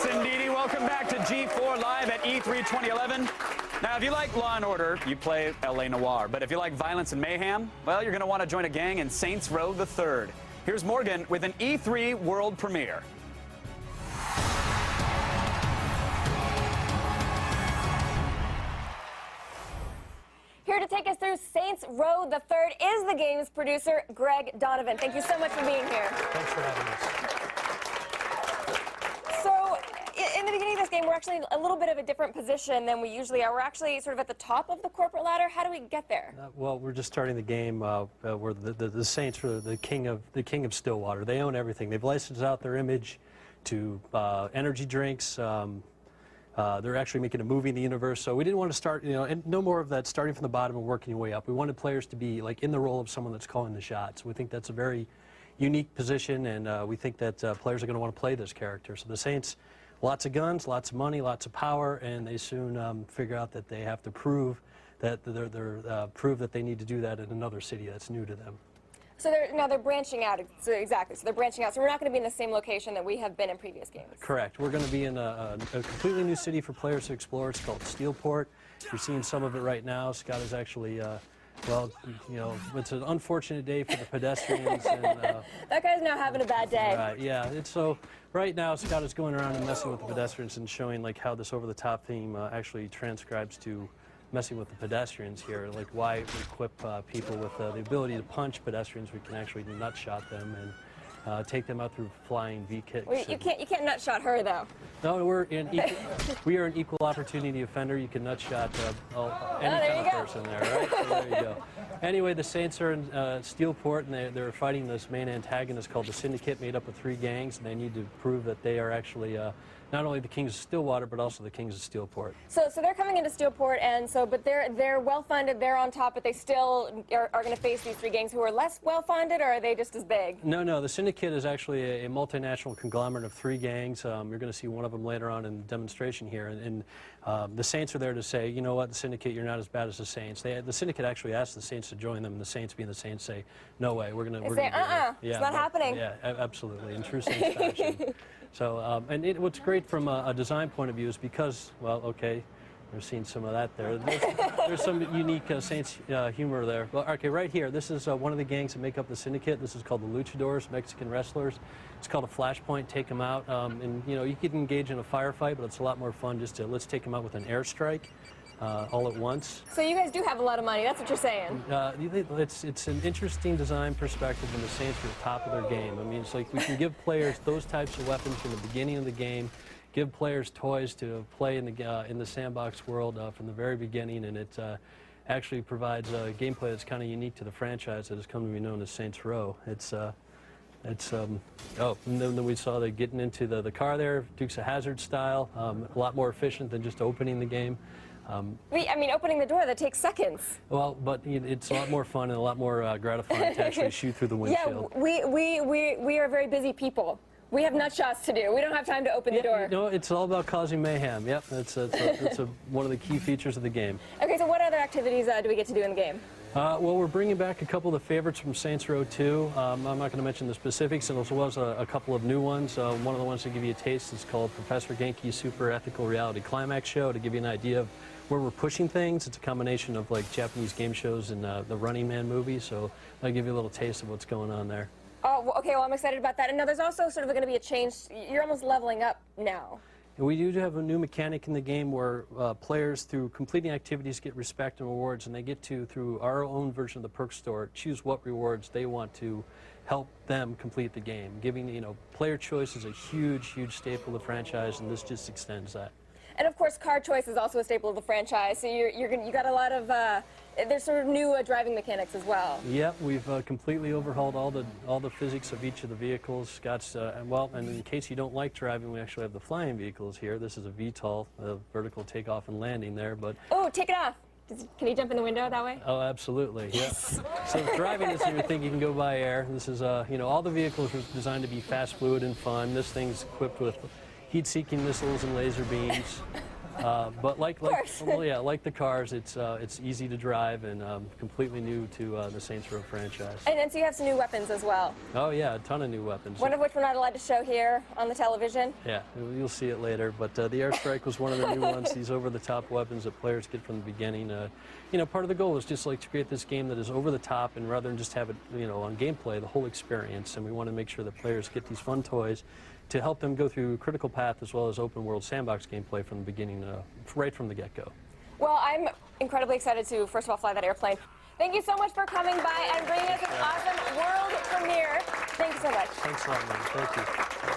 Yes, indeedy. Welcome back to G4 Live at E3 2011. Now, if you like Law & Order, you play L.A. Noire. But if you like violence and mayhem, well, you're going to want to join a gang in Saints Row the Third. Here's Morgan with an E3 world premiere. Here to take us through Saints Row the Third is the game's producer, Greg Donovan. Thank you so much for being here. Thanks for having us. So, in the beginning of this game, we're actually a little bit of a different position than we usually are. We're actually sort of at the top of the corporate ladder. How do we get there? Well, we're just starting the game where the Saints are the king of Stillwater. They own everything. They've licensed out their image to energy drinks. They're actually making a movie in the universe, so we didn't want to start, and no more of that starting from the bottom and working your way up. We wanted players to be like in the role of someone that's calling the shots. We think that's a very unique position, and we think that players are going to want to play this character. So the Saints, lots of guns, lots of money, lots of power, and they soon figure out that they have to prove that prove that they need to do that in another city that's new to them. So they're branching out. So exactly. So they're branching out. So we're not going to be in the same location that we have been in previous games. Correct. We're going to be in a completely new city for players to explore. It's called Steelport. You're seeing some of it right now. Scott is actually, well, it's an unfortunate day for the pedestrians. And, that guy's now having a bad day. Right. Yeah. So right now, Scott is going around and messing with the pedestrians and showing like how this over-the-top theme actually transcribes to messing with the pedestrians here, like why we equip people with the ability to punch pedestrians. We can actually nutshot them and take them out through flying V-kicks. Well, you can't nutshot her though. No, we are an equal opportunity offender. You can nutshot any kind of person there, right? So there you go. Anyway, the Saints are in Steelport, and they're fighting this main antagonist called the Syndicate, made up of 3 gangs, and they need to prove that they are actually not only the kings of Stillwater, but also the kings of Steelport. So they're coming into Steelport, and but they're well funded. They're on top, but they still are going to face these 3 gangs who are less well funded, or are they just as big? No. The Syndicate is actually a multinational conglomerate of 3 gangs. You're going to see one of them later on in the demonstration here, and the Saints are there to say, you know what, the Syndicate, you're not as bad as the Saints. The Syndicate actually asked the Saints to join them, and the Saints, being the Saints, say, no way, we're going to. Yeah, it's not happening. Yeah, absolutely, in true Saints fashion. So, and what's great from a design point of view is because, well, okay, we're seeing some of that there. There's some unique Saints humor there. Well, okay, right here, this is one of the gangs that make up the Syndicate. This is called the Luchadors, Mexican wrestlers. It's called a flashpoint, take them out. And, you could engage in a firefight, but it's a lot more fun just to, let's take them out with an airstrike. All at once. So you guys do have a lot of money, that's what you're saying. It's an interesting design perspective when the Saints are at the top of their game. I mean, it's like we can give players those types of weapons from the beginning of the game, give players toys to play in the sandbox world from the very beginning, and it actually provides gameplay that's kind of unique to the franchise that has come to be known as Saints Row. And then we saw that getting into the car there, Dukes of Hazzard style, a lot more efficient than just opening the game. I mean, opening the door, that takes seconds. Well, but it's a lot more fun and a lot more gratifying to actually shoot through the windshield. Yeah, we are very busy people. We have nut shots to do. We don't have time to open the door. No, it's all about causing mayhem. Yep, that's one of the key features of the game. Okay, so what other activities do we get to do in the game? Well, we're bringing back a couple of the favorites from Saints Row 2. I'm not going to mention the specifics, and as well as a couple of new ones. One of the ones to give you a taste is called Professor Genki's Super Ethical Reality Climax Show, to give you an idea of where we're pushing things. It's a combination of like Japanese game shows and the Running Man movie, so I'll give you a little taste of what's going on there. Oh, okay, well, I'm excited about that. And now there's also sort of going to be a change. You're almost leveling up now. We do have a new mechanic in the game where players, through completing activities, get respect and rewards, and they get to, through our own version of the perk store, choose what rewards they want to help them complete the game. Giving, player choice is a huge, huge staple of the franchise, and this just extends that. And of course, car choice is also a staple of the franchise. So you got a lot of there's sort of new driving mechanics as well. Yep, we've completely overhauled all the physics of each of the vehicles. Scott's and in case you don't like driving, we actually have the flying vehicles here. This is a VTOL, vertical takeoff and landing there, but oh, take it off. Can you jump in the window that way? Oh, absolutely. Yes. So driving is your thing. You can go by air. This is all the vehicles are designed to be fast, fluid, and fun. This thing's equipped with heat-seeking missiles and laser beams. But like the cars, it's easy to drive and completely new to the Saints Row franchise. And so you have some new weapons as well. Oh yeah, a ton of new weapons. One of which we're not allowed to show here on the television. Yeah, you'll see it later. But the Airstrike was one of the new ones. These over-the-top weapons that players get from the beginning. You know, part of the goal is just like to create this game that is over the top, and rather than just have it, you know, on gameplay, the whole experience. And we want to make sure that players get these fun toys to help them go through critical path as well as open world sandbox gameplay from the beginning, right from the get-go. Well, I'm incredibly excited to, first of all, fly that airplane. Thank you so much for coming by and bringing us an awesome world premiere. Thank you so much. Thanks a lot, man. Thank you.